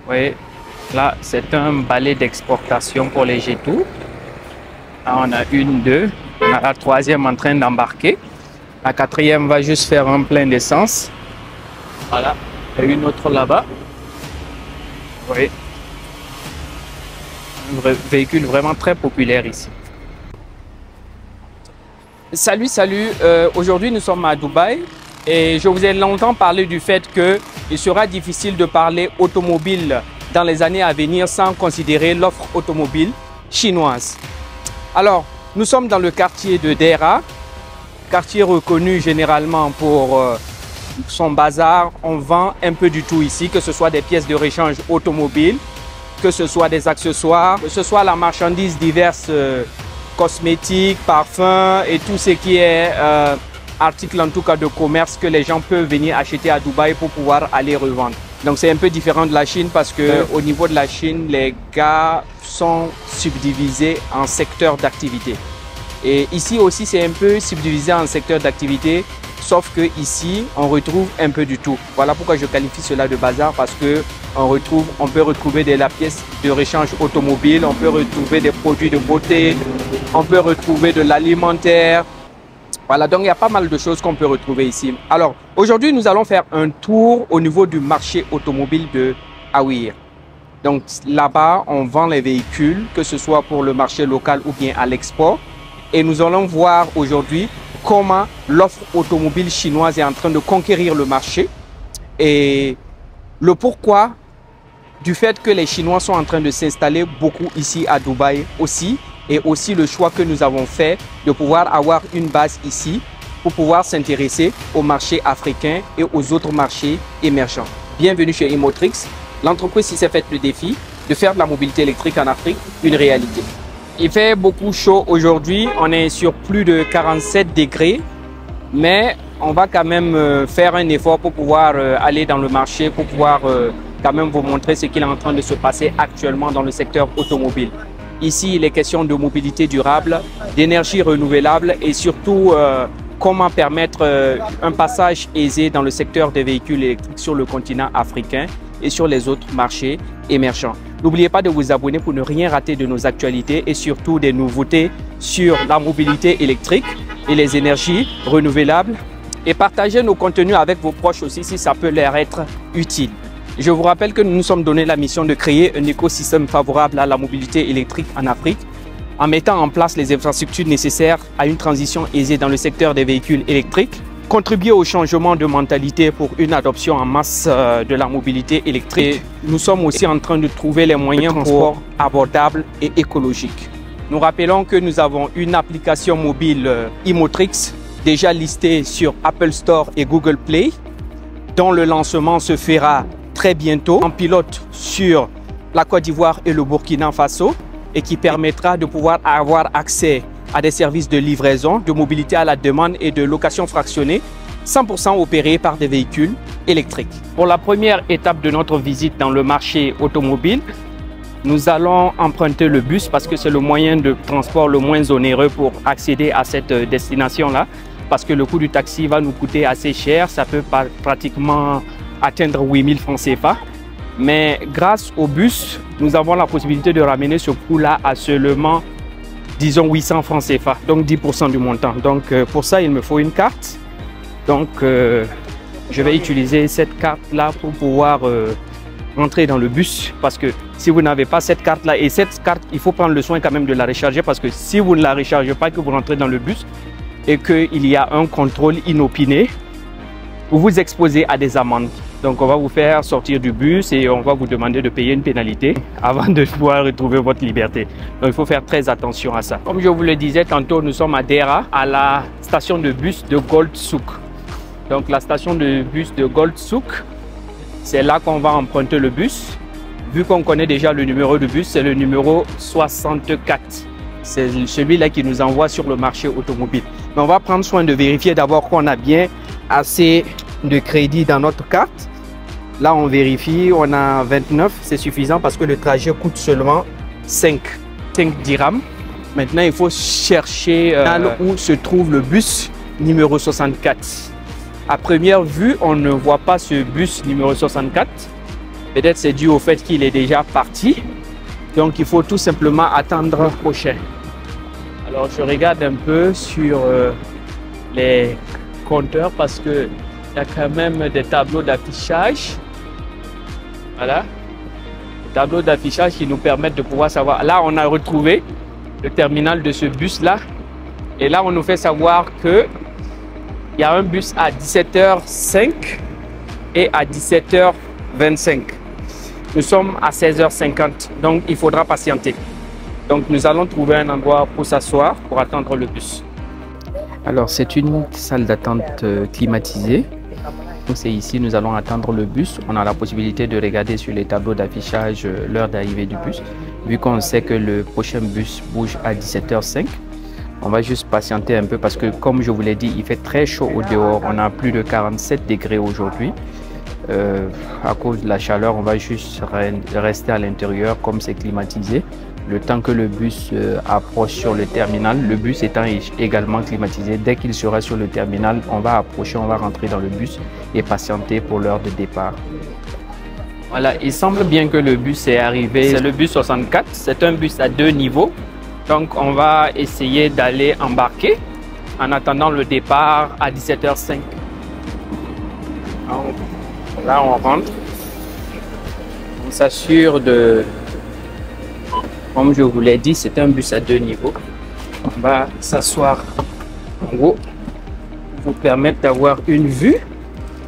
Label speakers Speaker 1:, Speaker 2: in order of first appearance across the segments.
Speaker 1: Oui, là, c'est un balai d'exportation pour les G-Tours. Là, on a une, deux. On a la troisième en train d'embarquer. La quatrième va juste faire un plein d'essence. Voilà. Et une autre là-bas. Oui. Un véhicule vraiment très populaire ici. Salut, salut. Aujourd'hui, nous sommes à Dubaï. Et je vous ai longtemps parlé du fait qu'il sera difficile de parler automobile dans les années à venir sans considérer l'offre automobile chinoise. Alors, nous sommes dans le quartier de Deira, quartier reconnu généralement pour son bazar. On vend un peu du tout ici, que ce soit des pièces de rechange automobile, que ce soit des accessoires, que ce soit la marchandise diverses, cosmétiques, parfums et tout ce qui est articles en tout cas de commerce que les gens peuvent venir acheter à Dubaï pour pouvoir aller revendre. Donc c'est un peu différent de la Chine parce que au niveau de la Chine, les gars sont subdivisés en secteurs d'activité. Et ici aussi c'est un peu subdivisé en secteurs d'activité, sauf que ici on retrouve un peu du tout. Voilà pourquoi je qualifie cela de bazar, parce que on peut retrouver des pièces de rechange automobile, on peut retrouver des produits de beauté, on peut retrouver de l'alimentaire. Voilà, donc il y a pas mal de choses qu'on peut retrouver ici. Alors, aujourd'hui, nous allons faire un tour au niveau du marché automobile de Aouir. Donc là-bas, on vend les véhicules, que ce soit pour le marché local ou bien à l'export. Et nous allons voir aujourd'hui comment l'offre automobile chinoise est en train de conquérir le marché et le pourquoi du fait que les Chinois sont en train de s'installer beaucoup ici à Dubaï aussi. Et aussi le choix que nous avons fait de pouvoir avoir une base ici pour pouvoir s'intéresser au marché africain et aux autres marchés émergents. Bienvenue chez Imotrix, l'entreprise qui s'est faite le défi de faire de la mobilité électrique en Afrique une réalité. Il fait beaucoup chaud aujourd'hui, on est sur plus de 47 degrés, mais on va quand même faire un effort pour pouvoir aller dans le marché, pour pouvoir quand même vous montrer ce qu'il est en train de se passer actuellement dans le secteur automobile. Ici, il est question de mobilité durable, d'énergie renouvelable et surtout comment permettre un passage aisé dans le secteur des véhicules électriques sur le continent africain et sur les autres marchés émergents. N'oubliez pas de vous abonner pour ne rien rater de nos actualités et surtout des nouveautés sur la mobilité électrique et les énergies renouvelables. Et partagez nos contenus avec vos proches aussi si ça peut leur être utile. Je vous rappelle que nous nous sommes donné la mission de créer un écosystème favorable à la mobilité électrique en Afrique en mettant en place les infrastructures nécessaires à une transition aisée dans le secteur des véhicules électriques, contribuer au changement de mentalité pour une adoption en masse de la mobilité électrique. Et nous sommes aussi en train de trouver les moyens de transport abordables et écologiques. Nous rappelons que nous avons une application mobile Imotrix déjà listée sur Apple Store et Google Play, dont le lancement se fera très bientôt en pilote sur la Côte d'Ivoire et le Burkina Faso et qui permettra de pouvoir avoir accès à des services de livraison, de mobilité à la demande et de location fractionnée 100% opérés par des véhicules électriques. Pour la première étape de notre visite dans le marché automobile, nous allons emprunter le bus parce que c'est le moyen de transport le moins onéreux pour accéder à cette destination-là, parce que le coût du taxi va nous coûter assez cher, ça peut pratiquement atteindre 8000 francs CFA. Mais grâce au bus, nous avons la possibilité de ramener ce coût-là à seulement, disons, 800 francs CFA, donc 10% du montant. Donc pour ça, il me faut une carte. Donc je vais utiliser cette carte-là pour pouvoir rentrer dans le bus. Parce que si vous n'avez pas cette carte-là, et cette carte, il faut prendre le soin quand même de la recharger, parce que si vous ne la rechargez pas, que vous rentrez dans le bus et qu'il y a un contrôle inopiné, vous vous exposez à des amendes. Donc on va vous faire sortir du bus et on va vous demander de payer une pénalité avant de pouvoir retrouver votre liberté. Donc il faut faire très attention à ça. Comme je vous le disais tantôt, nous sommes à Deira, à la station de bus de Gold Souk. Donc la station de bus de Gold Souk, c'est là qu'on va emprunter le bus. Vu qu'on connaît déjà le numéro de bus, c'est le numéro 64. C'est celui-là qui nous envoie sur le marché automobile. Mais on va prendre soin de vérifier d'abord qu'on a bien assez de crédit dans notre carte. Là, on vérifie, on a 29, c'est suffisant parce que le trajet coûte seulement 5 dirhams. Maintenant, il faut chercher où se trouve le bus numéro 64. À première vue, on ne voit pas ce bus numéro 64. Peut-être c'est dû au fait qu'il est déjà parti. Donc, il faut tout simplement attendre le prochain. Alors, je regarde un peu sur les compteurs parce qu'il y a quand même des tableaux d'affichage. Voilà. Des tableaux d'affichage qui nous permettent de pouvoir savoir. Là, on a retrouvé le terminal de ce bus-là. Et là, on nous fait savoir qu'il y a un bus à 17h05 et à 17h25. Nous sommes à 16h50, donc il faudra patienter. Donc nous allons trouver un endroit pour s'asseoir, pour attendre le bus. Alors c'est une salle d'attente climatisée. Donc c'est ici, nous allons attendre le bus. On a la possibilité de regarder sur les tableaux d'affichage l'heure d'arrivée du bus. Vu qu'on sait que le prochain bus bouge à 17h05, on va juste patienter un peu parce que comme je vous l'ai dit, il fait très chaud au dehors. On a plus de 47 degrés aujourd'hui. À cause de la chaleur, on va juste rester à l'intérieur comme c'est climatisé. Le temps que le bus approche sur le terminal, le bus étant également climatisé, dès qu'il sera sur le terminal, on va approcher, on va rentrer dans le bus et patienter pour l'heure de départ. Voilà, il semble bien que le bus est arrivé. C'est le bus 64, c'est un bus à 2 niveaux. Donc on va essayer d'aller embarquer en attendant le départ à 17h05. Là, on rentre, on s'assure de, comme je vous l'ai dit, c'est un bus à 2 niveaux. On va s'asseoir en haut, vous permettre d'avoir une vue,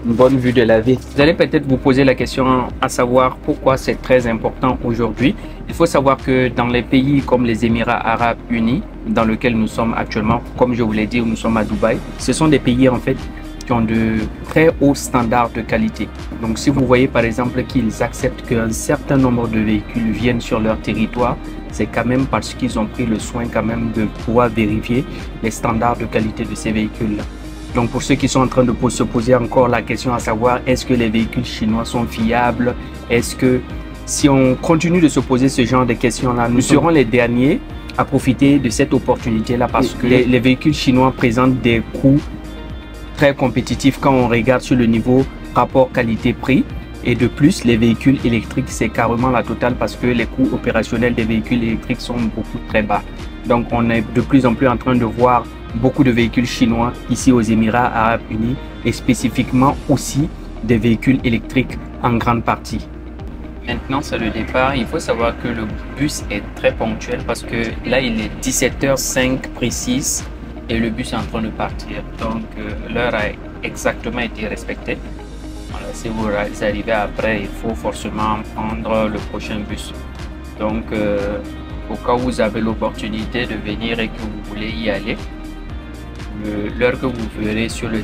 Speaker 1: une bonne vue de la ville. Vous allez peut-être vous poser la question à savoir pourquoi c'est très important aujourd'hui. Il faut savoir que dans les pays comme les Émirats Arabes Unis, dans lesquels nous sommes actuellement, comme je vous l'ai dit, nous sommes à Dubaï, ce sont des pays en fait qui ont de très hauts standards de qualité. Donc si vous voyez par exemple qu'ils acceptent qu'un certain nombre de véhicules viennent sur leur territoire, c'est quand même parce qu'ils ont pris le soin quand même de pouvoir vérifier les standards de qualité de ces véhicules-là. Donc pour ceux qui sont en train de se poser encore la question à savoir est-ce que les véhicules chinois sont fiables, est-ce que si on continue de se poser ce genre de questions-là, nous serons les derniers à profiter de cette opportunité-là parce que les véhicules chinois présentent des coûts très compétitif quand on regarde sur le niveau rapport qualité-prix. Et de plus, les véhicules électriques, c'est carrément la totale parce que les coûts opérationnels des véhicules électriques sont beaucoup très bas. Donc, on est de plus en plus en train de voir beaucoup de véhicules chinois ici aux Émirats Arabes Unis et spécifiquement aussi des véhicules électriques en grande partie. Maintenant, c'est le départ. Il faut savoir que le bus est très ponctuel parce que là, il est 17h05 précise. Et le bus est en train de partir. Donc, l'heure a exactement été respectée. Voilà, si vous arrivez après, il faut forcément prendre le prochain bus. Donc, au cas où vous avez l'opportunité de venir et que vous voulez y aller, l'heure que vous verrez sur le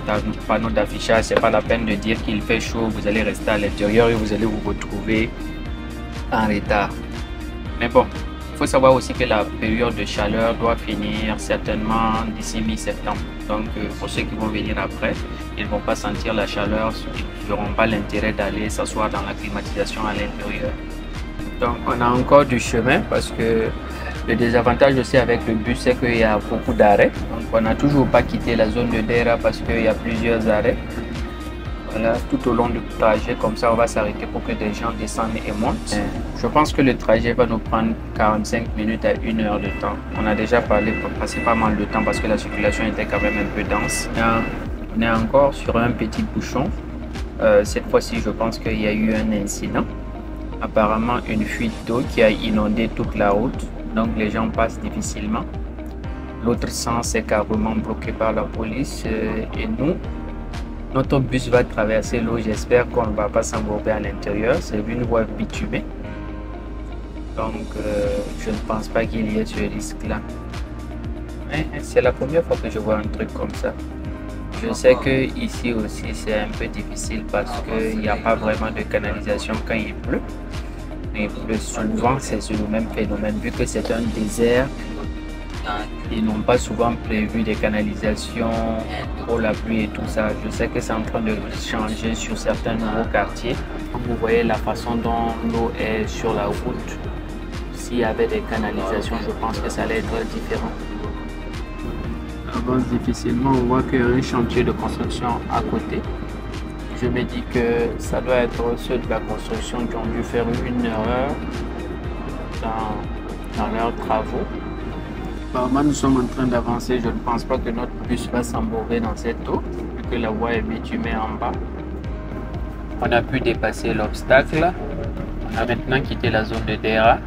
Speaker 1: panneau d'affichage, c'est pas la peine de dire qu'il fait chaud, vous allez rester à l'intérieur et vous allez vous retrouver en retard. Mais bon, il faut savoir aussi que la période de chaleur doit finir certainement d'ici mi-septembre. Donc, pour ceux qui vont venir après, ils ne vont pas sentir la chaleur, ils n'auront pas l'intérêt d'aller s'asseoir dans la climatisation à l'intérieur. Donc, on a encore du chemin parce que le désavantage aussi avec le bus, c'est qu'il y a beaucoup d'arrêts. Donc, on n'a toujours pas quitté la zone de Deira parce qu'il y a plusieurs arrêts. Voilà, tout au long du trajet, comme ça, on va s'arrêter pour que des gens descendent et montent. Je pense que le trajet va nous prendre 45 minutes à 1 heure de temps. On a déjà passé pas mal de temps parce que la circulation était quand même un peu dense. On est encore sur un petit bouchon. Cette fois-ci, je pense qu'il y a eu un incident. Apparemment, une fuite d'eau qui a inondé toute la route. Donc, les gens passent difficilement. L'autre sens est carrément bloqué par la police et nous, notre bus va traverser l'eau. J'espère qu'on ne va pas s'embourber à l'intérieur. C'est une voie bitumée. Donc, je ne pense pas qu'il y ait ce risque-là. C'est la première fois que je vois un truc comme ça. Je sais que ici aussi, c'est un peu difficile parce qu'il n'y a pas vraiment de canalisation quand il pleut. Il pleut souvent, c'est le même phénomène. Vu que c'est un désert, ils n'ont pas souvent prévu des canalisations pour la pluie et tout ça. Je sais que c'est en train de changer sur certains nouveaux quartiers. Vous voyez la façon dont l'eau est sur la route. S'il y avait des canalisations, je pense que ça allait être différent. On avance difficilement, on voit qu'il y a un chantier de construction à côté. je me dis que ça doit être ceux de la construction qui ont dû faire une erreur dans leurs travaux. Apparemment, nous sommes en train d'avancer. Je ne pense pas que notre bus va s'embourber dans cette eau, vu que la voie est bitumée en bas. On a pu dépasser l'obstacle. On a maintenant quitté la zone de DERA.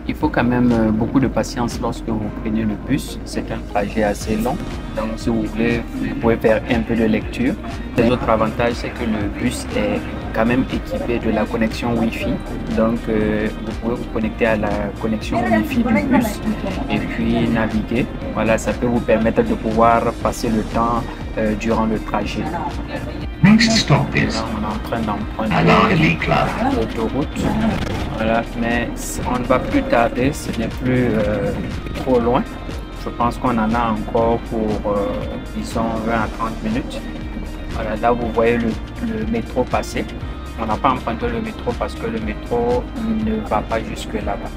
Speaker 1: Il faut quand même beaucoup de patience lorsque vous prenez le bus. C'est un trajet assez long. Donc, si vous voulez, vous pouvez faire un peu de lecture. Les autres avantages, c'est que le bus est quand même équipé de la connexion Wi-Fi. Donc, vous pouvez vous connecter à la connexion Wi-Fi du bus et puis naviguer. Voilà, ça peut vous permettre de pouvoir passer le temps durant le trajet.
Speaker 2: Next stop is
Speaker 1: Là, on est en train d'emprunter
Speaker 2: Al-Ahli Club.
Speaker 1: l'autoroute. Voilà, mais on ne va plus tarder, ce n'est plus trop loin. Je pense qu'on en a encore pour, disons, 20 à 30 minutes. Voilà, là, vous voyez le métro passer. On n'a pas emprunté le métro parce que le métro ne va pas jusque là-bas.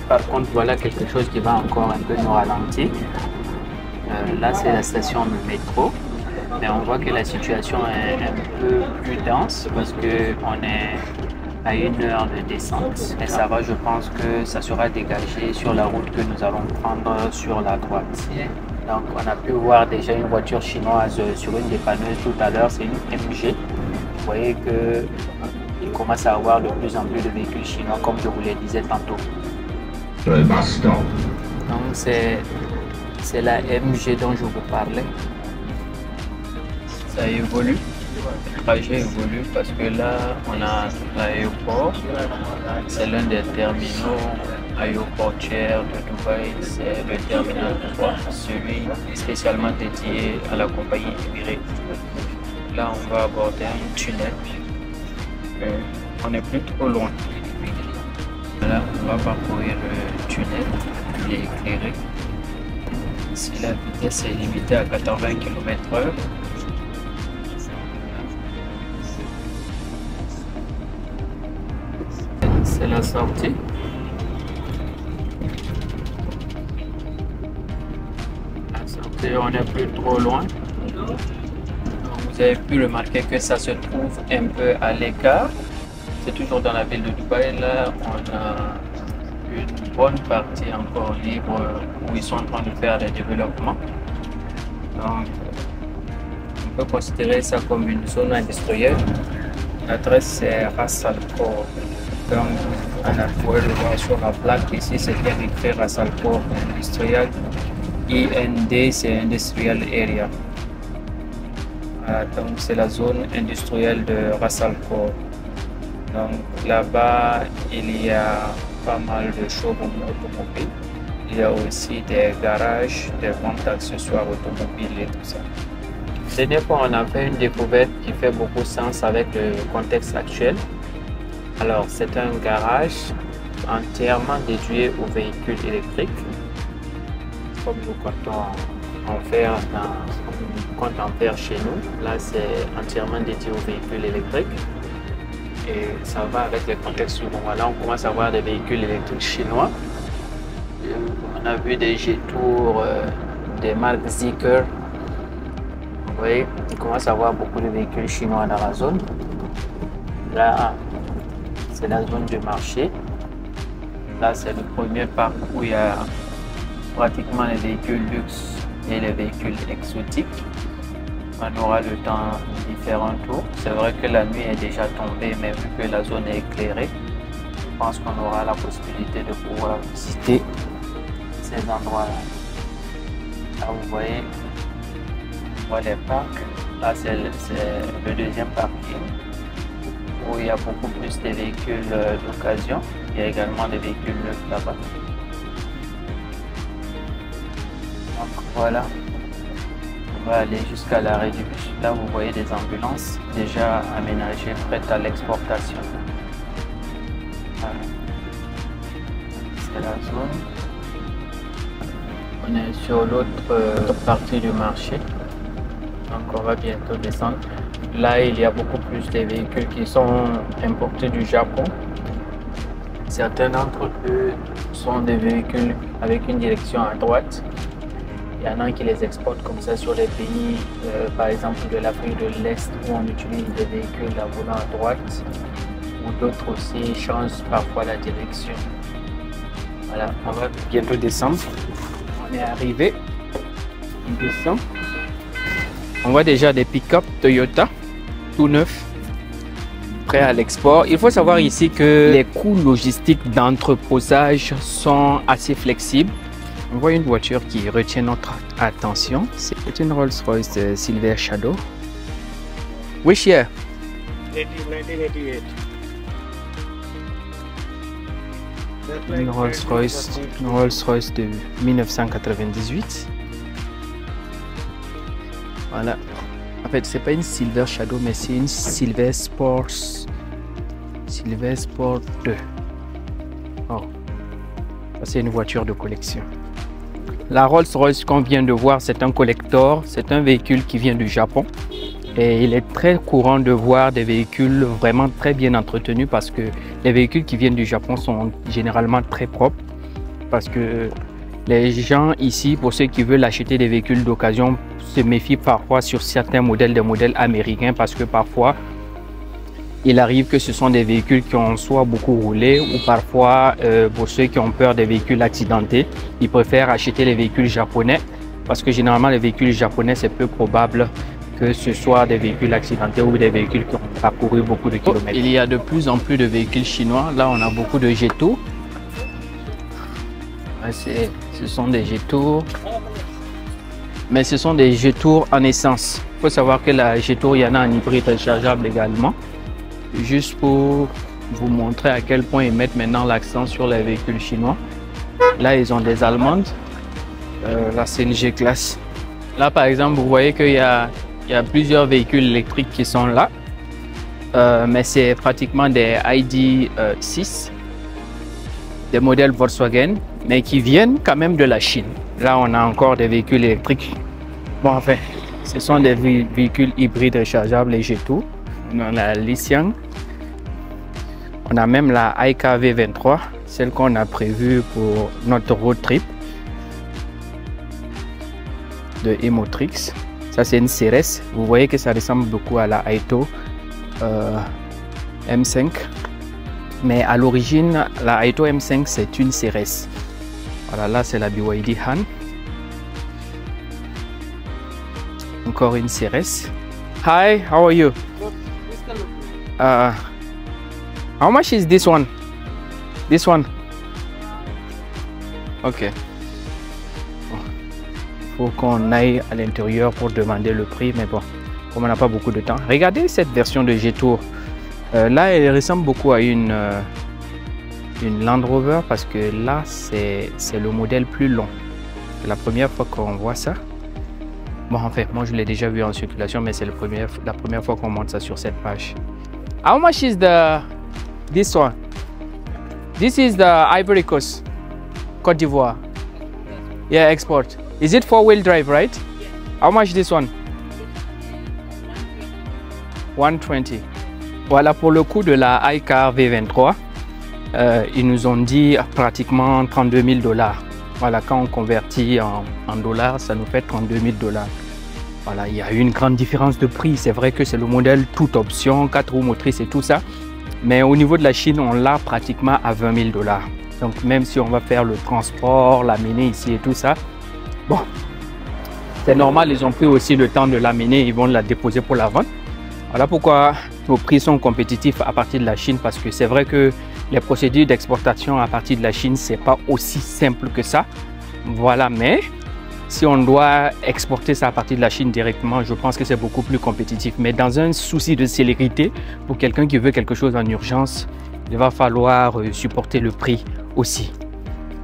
Speaker 1: Par contre, voilà quelque chose qui va encore un peu nous ralentir. Là, c'est la station de métro. Mais on voit que la situation est un peu plus dense parce qu'on est à 1 heure de descente. Et ça va, je pense que ça sera dégagé sur la route que nous allons prendre sur la droite. Donc on a pu voir déjà une voiture chinoise sur une dépanneuse tout à l'heure, c'est une MG. Vous voyez qu'il commence à avoir de plus en plus de véhicules chinois comme je vous le disais tantôt. Donc c'est la MG dont je vous parlais. Ça évolue, le trajet évolue parce que là on a l'aéroport, c'est l'un des terminaux aéroportuaires de Dubaï, c'est le terminal 3, celui spécialement dédié à la compagnie Emirates. Là on va aborder un tunnel, on n'est plus trop loin. Là on va parcourir le tunnel, il est éclairé. Si la vitesse est limitée à 80 km/h, c'est la sortie. La sortie, on n'est plus trop loin. Donc, vous avez pu remarquer que ça se trouve un peu à l'écart. C'est toujours dans la ville de Dubaï. Là, on a une bonne partie encore libre où ils sont en train de faire des développements. Donc, on peut considérer ça comme une zone industrielle. L'adresse c'est Ras Al Khor. Donc, on a pu le voir sur la plaque ici, c'est bien écrit Ras Al Khor Industrial. IND, c'est Industrial Area. Donc, c'est la zone industrielle de Ras Al Khor. Donc, là-bas, il y a pas mal de showrooms automobiles. Il y a aussi des garages, des ventes d'accessoires automobiles et tout ça. Cette dernière fois, on a fait une découverte qui fait beaucoup de sens avec le contexte actuel. Alors, c'est un garage entièrement dédié aux véhicules électriques. Comme nous comptons en faire chez nous. Là, c'est entièrement dédié aux véhicules électriques. Et ça va avec les contextes suivants. Là, on commence à voir des véhicules électriques chinois. On a vu des G-Tour, des marques Zeekr. Vous voyez, on commence à voir beaucoup de véhicules chinois dans la zone. Là, c'est la zone de marché. Là, c'est le premier parc où il y a pratiquement les véhicules luxe et les véhicules exotiques. On aura le temps de différents tours. C'est vrai que la nuit est déjà tombée, mais vu que la zone est éclairée, je pense qu'on aura la possibilité de pouvoir visiter ces endroits-là. Là, vous voyez, on voit les parcs. Là, c'est le deuxième parking où il y a beaucoup plus de véhicules d'occasion. Il y a également des véhicules neufs là-bas. Donc voilà, on va aller jusqu'à l'arrêt du bus. Là, vous voyez des ambulances déjà aménagées, prêtes à l'exportation. Voilà. C'est la zone. On est sur l'autre partie du marché. Donc on va bientôt descendre. Là, il y a beaucoup plus de véhicules qui sont importés du Japon. Certains d'entre eux sont des véhicules avec une direction à droite. Il y en a qui les exportent comme ça sur les pays, par exemple de l'Afrique de l'Est, où on utilise des véhicules à volant à droite, ou d'autres aussi changent parfois la direction. Voilà, on va bientôt descendre. On est arrivé. On descend. On voit déjà des pick-up Toyota, tout neufs, prêts à l'export. Il faut savoir ici que les coûts logistiques d'entreposage sont assez flexibles. On voit une voiture qui retient notre attention. C'est une Rolls-Royce Silver Shadow. Which year?
Speaker 3: 1988.
Speaker 1: Une Rolls-Royce de 1998. Voilà. En fait, c'est pas une Silver Shadow, mais c'est une Silver Sport 2. Oh. C'est une voiture de collection. La Rolls-Royce qu'on vient de voir, c'est un collector, c'est un véhicule qui vient du Japon. Et il est très courant de voir des véhicules vraiment très bien entretenus parce que les véhicules qui viennent du Japon sont généralement très propres. Parce que les gens ici, pour ceux qui veulent acheter des véhicules d'occasion, se méfient parfois sur certains modèles, des modèles américains, parce que parfois, il arrive que ce sont des véhicules qui ont soit beaucoup roulé ou parfois, pour ceux qui ont peur des véhicules accidentés, ils préfèrent acheter les véhicules japonais parce que généralement, les véhicules japonais, c'est peu probable que ce soit des véhicules accidentés ou des véhicules qui ont parcouru beaucoup de kilomètres. Il y a de plus en plus de véhicules chinois. Là, on a beaucoup de Jetour. Ce sont des Jetour. Mais ce sont des Jetour en essence. Il faut savoir que la Jetour, il y en a en hybride rechargeable également. Juste pour vous montrer à quel point ils mettent maintenant l'accent sur les véhicules chinois. Là, ils ont des allemandes. Là, c'est une G-Class. Là, par exemple, vous voyez qu'il y a plusieurs véhicules électriques qui sont là. Mais c'est pratiquement des ID.6, des modèles Volkswagen, mais qui viennent quand même de la Chine. Là, on a encore des véhicules électriques. Bon, enfin, ce sont des véhicules hybrides rechargeables et Jetour. On a la Li-Xiang. On a même la Aika V23, celle qu'on a prévue pour notre road trip de Emotrix. Ça, c'est une CRS. Vous voyez que ça ressemble beaucoup à la Aito M5. Mais à l'origine, la Aito M5, c'est une CRS. Voilà, là, c'est la BYD Han. Encore une CRS. Hi, how are you? How much is this one? This one? Ok. Il faut qu'on aille à l'intérieur pour demander le prix, mais bon, comme on n'a pas beaucoup de temps. Regardez cette version de Jetour. Là, elle ressemble beaucoup à une Land Rover parce que là, c'est le modèle plus long. C'est la première fois qu'on voit ça. Bon, en fait, moi, je l'ai déjà vu en circulation, mais c'est la première fois qu'on monte ça sur cette page. How much is this one? This is the Ivory Coast, Côte d'Ivoire. Yeah, export. Is it 4-wheel drive, right?
Speaker 4: Yes.
Speaker 1: How much this one? 120. Voilà pour le coût de la iCar V23. Ils nous ont dit pratiquement 32 000 $. Voilà, quand on convertit en dollars, ça nous fait 32 000 $. Voilà, il y a une grande différence de prix. C'est vrai que c'est le modèle toute option, 4 roues motrices et tout ça. Mais au niveau de la Chine, on l'a pratiquement à 20 000 $. Donc même si on va faire le transport, l'amener ici et tout ça, bon, c'est normal, ils ont pris aussi le temps de l'amener, ils vont la déposer pour la vente. Voilà pourquoi nos prix sont compétitifs à partir de la Chine, parce que c'est vrai que les procédures d'exportation à partir de la Chine, c'est pas aussi simple que ça. Voilà, mais si on doit exporter ça à partir de la Chine directement, je pense que c'est beaucoup plus compétitif. Mais dans un souci de célérité, pour quelqu'un qui veut quelque chose en urgence, il va falloir supporter le prix aussi.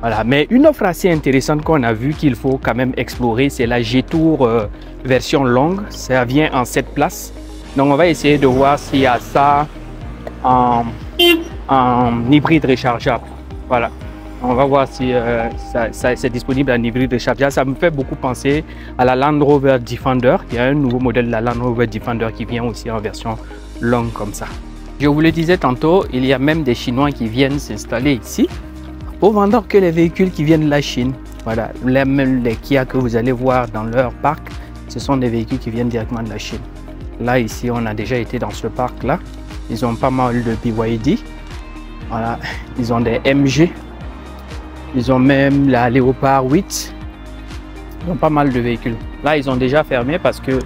Speaker 1: Voilà, mais une offre assez intéressante qu'on a vu qu'il faut quand même explorer, c'est la Jetour version longue. Ça vient en 7 places. Donc on va essayer de voir s'il y a ça en hybride rechargeable. Voilà. On va voir si c'est disponible en hybride rechargeable. Ça me fait beaucoup penser à la Land Rover Defender. Il y a un nouveau modèle de la Land Rover Defender qui vient aussi en version longue comme ça. Je vous le disais tantôt, il y a même des Chinois qui viennent s'installer ici pour vendre que les véhicules qui viennent de la Chine. Voilà, même les Kia que vous allez voir dans leur parc, ce sont des véhicules qui viennent directement de la Chine. Là, ici, on a déjà été dans ce parc-là. Ils ont pas mal de BYD. Voilà, ils ont des MG. Ils ont même la Léopard 8. Ils ont pas mal de véhicules. Là, ils ont déjà fermé parce que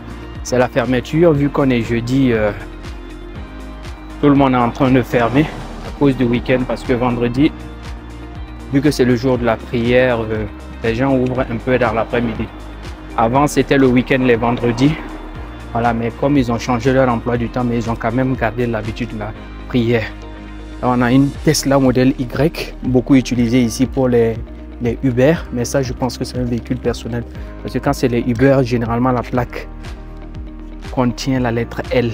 Speaker 1: c'est la fermeture. Vu qu'on est jeudi, tout le monde est en train de fermer à cause du week-end parce que vendredi, vu que c'est le jour de la prière, les gens ouvrent un peu dans l'après-midi. Avant, c'était le week-end les vendredis. Voilà, mais comme ils ont changé leur emploi du temps, mais ils ont quand même gardé l'habitude de la prière. Là, on a une Tesla modèle Y, beaucoup utilisée ici pour les Uber, mais ça, je pense que c'est un véhicule personnel. Parce que quand c'est les Uber, généralement, la plaque contient la lettre L.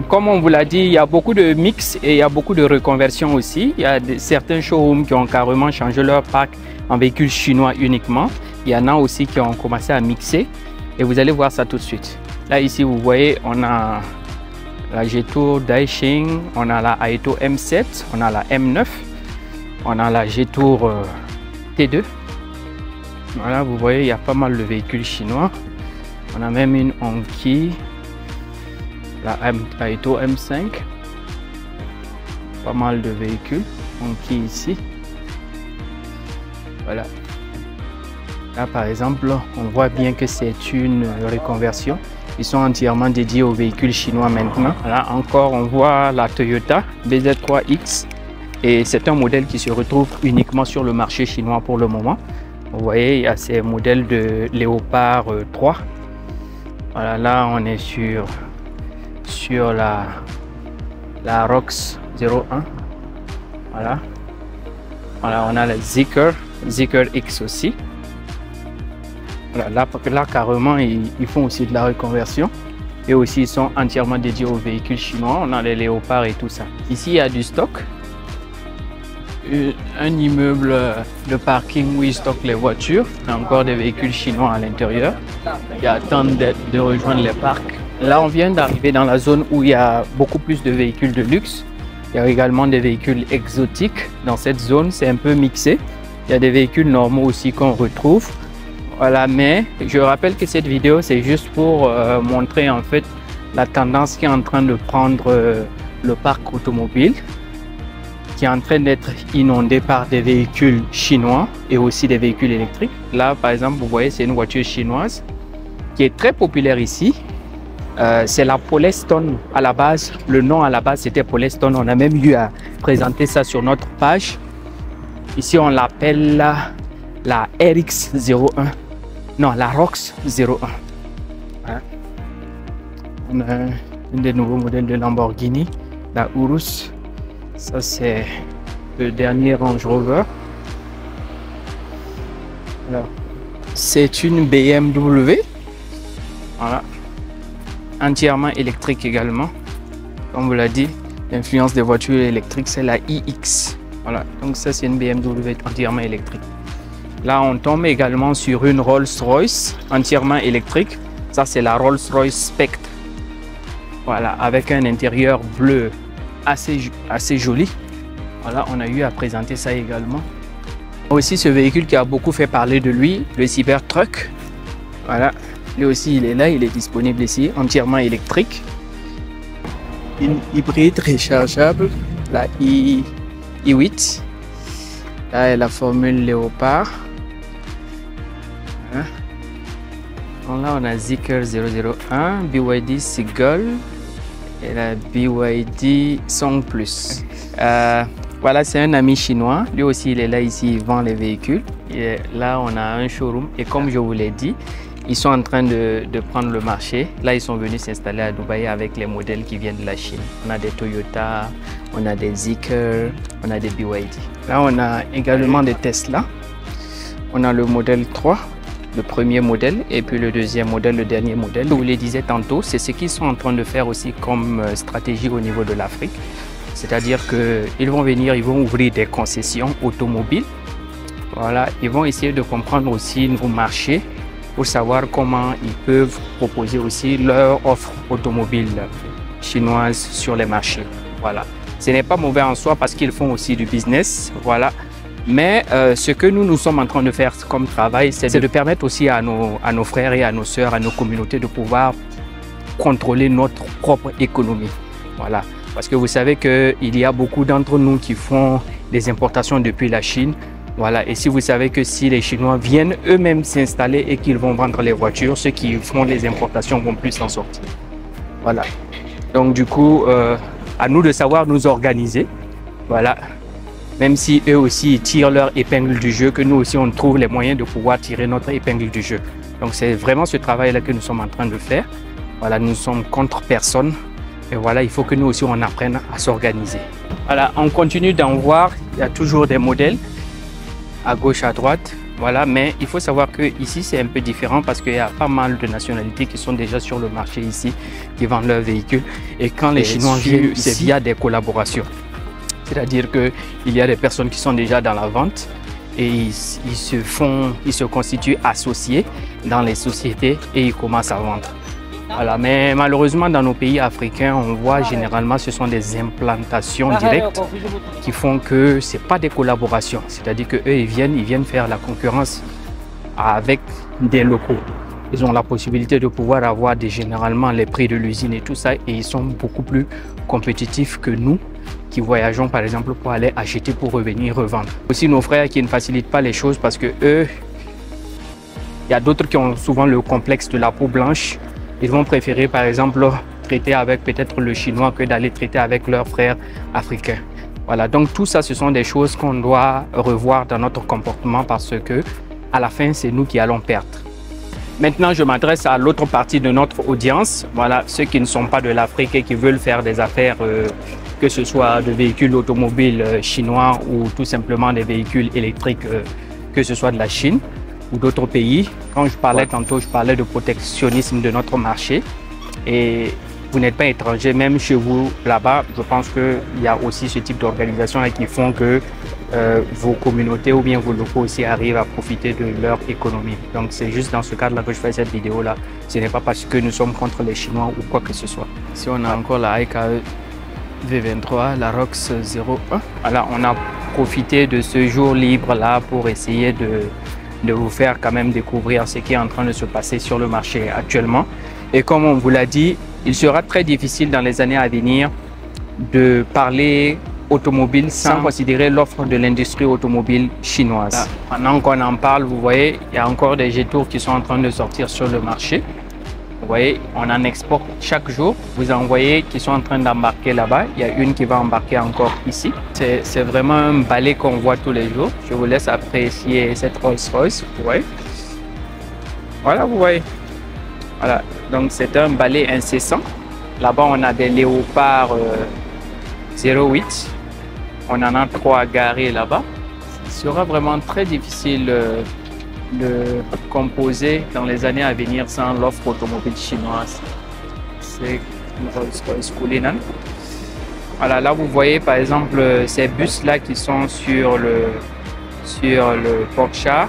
Speaker 1: Comme on vous l'a dit, il y a beaucoup de mix et il y a beaucoup de reconversions aussi. Il y a certains showrooms qui ont carrément changé leur parc en véhicules chinois uniquement. Il y en a aussi qui ont commencé à mixer et vous allez voir ça tout de suite. Là, ici, vous voyez, on a la Jetour Daisheng, on a la Aeto M7, on a la M9, on a la Jetour T2. Voilà, vous voyez, il y a pas mal de véhicules chinois. On a même une Hongqi, la Aeto M5. Pas mal de véhicules. Hongqi ici. Voilà. Là, par exemple, on voit bien que c'est une reconversion. Ils sont entièrement dédiés aux véhicules chinois maintenant. Là encore, on voit la Toyota BZ3X et c'est un modèle qui se retrouve uniquement sur le marché chinois pour le moment. Vous voyez, il y a ces modèles de Léopard 3. Voilà, là, on est sur la ROX 01. Voilà. Voilà, on a la Zeekr X aussi. Voilà, là, carrément, ils font aussi de la reconversion. Et aussi, ils sont entièrement dédiés aux véhicules chinois. On a les Léopards et tout ça. Ici, il y a du stock. Un immeuble de parking où ils stockent les voitures. Il y a encore des véhicules chinois à l'intérieur. Ils attendent de rejoindre les parcs. Là, on vient d'arriver dans la zone où il y a beaucoup plus de véhicules de luxe. Il y a également des véhicules exotiques. Dans cette zone, c'est un peu mixé. Il y a des véhicules normaux aussi qu'on retrouve. Voilà, mais je rappelle que cette vidéo, c'est juste pour montrer en fait la tendance qui est en train de prendre le parc automobile, qui est en train d'être inondé par des véhicules chinois et aussi des véhicules électriques. Là, par exemple, vous voyez, c'est une voiture chinoise qui est très populaire ici. C'est la Polestar à la base. Le nom à la base, c'était Polestar. On a même eu à présenter ça sur notre page. Ici, on l'appelle la RX01. Non, la ROX 01. Hein? On a un des nouveaux modèles de Lamborghini, la Urus. Ça, c'est le dernier Range Rover. C'est une BMW. Voilà. Entièrement électrique également. Comme vous l'a dit, l'influence des voitures électriques, c'est la iX. Voilà. Donc ça, c'est une BMW entièrement électrique. Là, on tombe également sur une Rolls-Royce entièrement électrique. Ça, c'est la Rolls-Royce Spectre. Voilà, avec un intérieur bleu assez joli. Voilà, on a eu à présenter ça également. Aussi, ce véhicule qui a beaucoup fait parler de lui, le Cybertruck. Voilà, lui aussi, il est là, il est disponible ici, entièrement électrique. Une hybride rechargeable, la i8. Là, est la formule Léopard. Donc là, on a Zeekr 001, BYD Seagull et la BYD Song Plus. Voilà, c'est un ami chinois. Lui aussi, il est là ici, il vend les véhicules. Et là, on a un showroom. Et comme je vous l'ai dit, ils sont en train de prendre le marché. Là, ils sont venus s'installer à Dubaï avec les modèles qui viennent de la Chine. On a des Toyota, on a des Zeekr, on a des BYD. Là, on a également des Tesla. On a le modèle 3, le premier modèle, et puis le deuxième modèle, le dernier modèle. Je vous le disais tantôt, c'est ce qu'ils sont en train de faire aussi comme stratégie au niveau de l'Afrique. C'est-à-dire qu'ils vont venir, ils vont ouvrir des concessions automobiles. Voilà, ils vont essayer de comprendre aussi nos marchés pour savoir comment ils peuvent proposer aussi leur offre automobile chinoise sur les marchés. Voilà. Ce n'est pas mauvais en soi parce qu'ils font aussi du business. Voilà. Mais ce que nous sommes en train de faire comme travail, c'est de permettre aussi à nos frères et à nos sœurs, à nos communautés de pouvoir contrôler notre propre économie. Voilà. Parce que vous savez qu'il y a beaucoup d'entre nous qui font des importations depuis la Chine. Voilà. Et si vous savez que si les Chinois viennent eux-mêmes s'installer et qu'ils vont vendre les voitures, ceux qui font les importations vont plus s'en sortir. Voilà. Donc du coup, à nous de savoir nous organiser. Voilà. Même si eux aussi tirent leur épingle du jeu, que nous aussi on trouve les moyens de pouvoir tirer notre épingle du jeu. Donc c'est vraiment ce travail-là que nous sommes en train de faire. Voilà, nous sommes contre personne. Et voilà, il faut que nous aussi on apprenne à s'organiser. Voilà, on continue d'en voir. Il y a toujours des modèles à gauche, à droite. Voilà, mais il faut savoir que ici c'est un peu différent parce qu'il y a pas mal de nationalités qui sont déjà sur le marché ici, qui vendent leurs véhicules. Et quand les Chinois viennent, c'est via des collaborations. C'est-à-dire qu'il y a des personnes qui sont déjà dans la vente et ils se constituent associés dans les sociétés et ils commencent à vendre. Voilà. Mais malheureusement, dans nos pays africains, on voit généralement ce sont des implantations directes qui font que ce n'est pas des collaborations. C'est-à-dire qu'eux, ils viennent faire la concurrence avec des locaux. Ils ont la possibilité de pouvoir avoir généralement les prix de l'usine et tout ça et ils sont beaucoup plus compétitifs que nous qui voyageons par exemple pour aller acheter pour revenir revendre. Aussi nos frères qui ne facilitent pas les choses parce que eux, il y a d'autres qui ont souvent le complexe de la peau blanche. Ils vont préférer par exemple traiter avec peut-être le chinois que d'aller traiter avec leurs frères africains. Voilà, donc tout ça ce sont des choses qu'on doit revoir dans notre comportement parce que à la fin c'est nous qui allons perdre. Maintenant, je m'adresse à l'autre partie de notre audience. Voilà, ceux qui ne sont pas de l'Afrique et qui veulent faire des affaires, que ce soit de véhicules automobiles chinois ou tout simplement des véhicules électriques, que ce soit de la Chine ou d'autres pays. Quand je parlais tantôt, je parlais de protectionnisme de notre marché. Et vous n'êtes pas étranger, même chez vous là-bas, je pense qu'il y a aussi ce type d'organisation qui font que vos communautés ou bien vos locaux aussi arrivent à profiter de leur économie. Donc c'est juste dans ce cadre-là que je fais cette vidéo-là. Ce n'est pas parce que nous sommes contre les Chinois ou quoi que ce soit. Ici on a encore la IKE V23, la ROX 01. Voilà, on a profité de ce jour libre-là pour essayer de vous faire quand même découvrir ce qui est en train de se passer sur le marché actuellement. Et comme on vous l'a dit, il sera très difficile dans les années à venir de parler automobile sans considérer l'offre de l'industrie automobile chinoise. Là, pendant qu'on en parle, vous voyez, il y a encore des Jetours qui sont en train de sortir sur le marché. Vous voyez, on en exporte chaque jour. Vous en voyez qui sont en train d'embarquer là-bas. Il y a une qui va embarquer encore ici. C'est vraiment un balai qu'on voit tous les jours. Je vous laisse apprécier cette Rolls-Royce. Vous voyez. Voilà, vous voyez. Voilà, donc c'est un balai incessant. Là-bas, on a des Léopards 08. On en a 3 garés là-bas. Ce sera vraiment très difficile de composer dans les années à venir sans l'offre automobile chinoise. C'est une Rolls-Royce Cullinan. Voilà, là vous voyez par exemple ces bus-là qui sont sur le porte-char.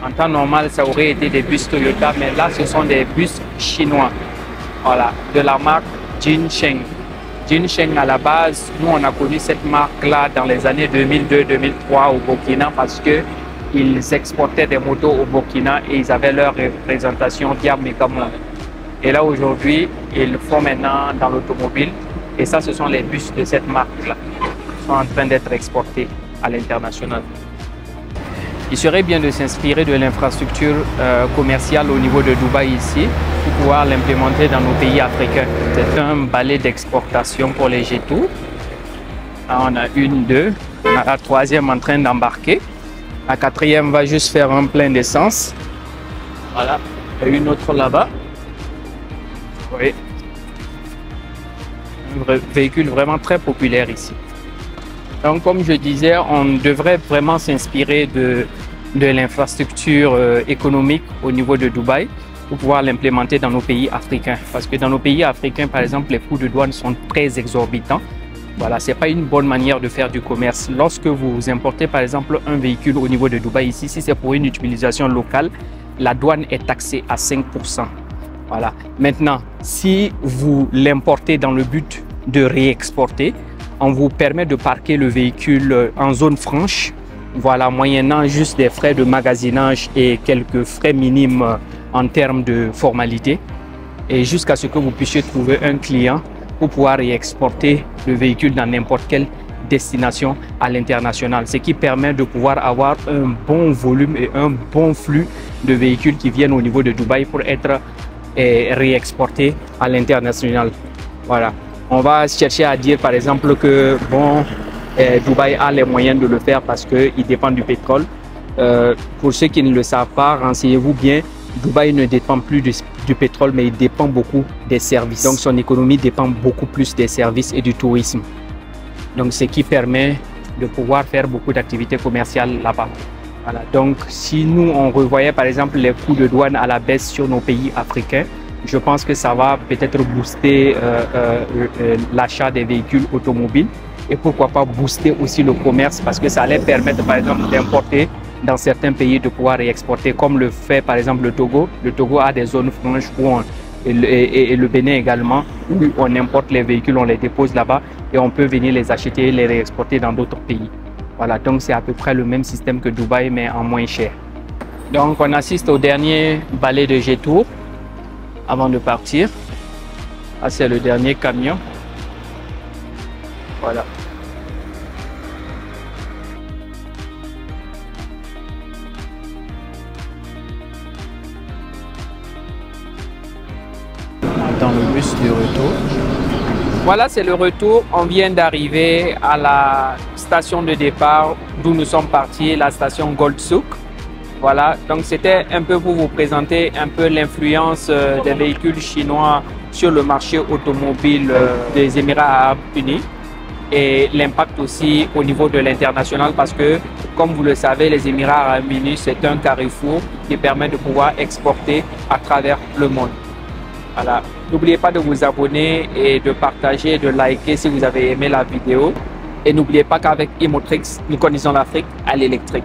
Speaker 1: En temps normal, ça aurait été des bus Toyota, mais là, ce sont des bus chinois. Voilà, de la marque Jinsheng. Jinsheng, à la base, nous, on a connu cette marque-là dans les années 2002-2003 au Burkina parce qu'ils exportaient des motos au Burkina et ils avaient leur représentation via Megamonde. Et là, aujourd'hui, ils le font maintenant dans l'automobile. Et ça, ce sont les bus de cette marque-là qui sont en train d'être exportés à l'international. Il serait bien de s'inspirer de l'infrastructure commerciale au niveau de Dubaï ici pour pouvoir l'implémenter dans nos pays africains. C'est un balai d'exportation pour les Jetours. Là, on a une, deux, on a la troisième en train d'embarquer. La quatrième va juste faire un plein d'essence. Voilà, il y a une autre là-bas. Oui. Un véhicule vraiment très populaire ici. Donc, comme je disais, on devrait vraiment s'inspirer de l'infrastructure économique au niveau de Dubaï pour pouvoir l'implémenter dans nos pays africains. Parce que dans nos pays africains, par exemple, les coûts de douane sont très exorbitants. Voilà, ce n'est pas une bonne manière de faire du commerce. Lorsque vous importez, par exemple, un véhicule au niveau de Dubaï, ici, si c'est pour une utilisation locale, la douane est taxée à 5%. Voilà. Maintenant, si vous l'importez dans le but de réexporter, on vous permet de parquer le véhicule en zone franche. Voilà, moyennant juste des frais de magasinage et quelques frais minimes en termes de formalité. Et jusqu'à ce que vous puissiez trouver un client pour pouvoir y exporter le véhicule dans n'importe quelle destination à l'international. Ce qui permet de pouvoir avoir un bon volume et un bon flux de véhicules qui viennent au niveau de Dubaï pour être réexportés à l'international. Voilà. On va chercher à dire par exemple que bon, Dubaï a les moyens de le faire parce qu'il dépend du pétrole. Pour ceux qui ne le savent pas, renseignez-vous bien, Dubaï ne dépend plus du pétrole, mais il dépend beaucoup des services. Donc son économie dépend beaucoup plus des services et du tourisme. Donc ce qui permet de pouvoir faire beaucoup d'activités commerciales là-bas. Voilà. Donc si nous, on revoyait par exemple les coûts de douane à la baisse sur nos pays africains, je pense que ça va peut-être booster l'achat des véhicules automobiles et pourquoi pas booster aussi le commerce parce que ça allait permettre par exemple d'importer dans certains pays de pouvoir réexporter comme le fait par exemple le Togo. Le Togo a des zones franches où et le Bénin également où on importe les véhicules, on les dépose là-bas et on peut venir les acheter et les réexporter dans d'autres pays. Voilà, donc c'est à peu près le même système que Dubaï mais en moins cher. Donc on assiste au dernier balai de Jetour avant de partir. Ah, c'est le dernier camion. Voilà.
Speaker 4: Dans le bus du retour.
Speaker 1: Voilà, c'est le retour. On vient d'arriver à la station de départ d'où nous sommes partis, la station Gold Souk. Voilà, donc c'était un peu pour vous présenter un peu l'influence des véhicules chinois sur le marché automobile des Émirats Arabes Unis et l'impact aussi au niveau de l'international parce que, comme vous le savez, les Émirats Arabes Unis, c'est un carrefour qui permet de pouvoir exporter à travers le monde. Voilà. N'oubliez pas de vous abonner et de partager et de liker si vous avez aimé la vidéo. Et n'oubliez pas qu'avec Imotrix, nous connaissons l'Afrique à l'électrique.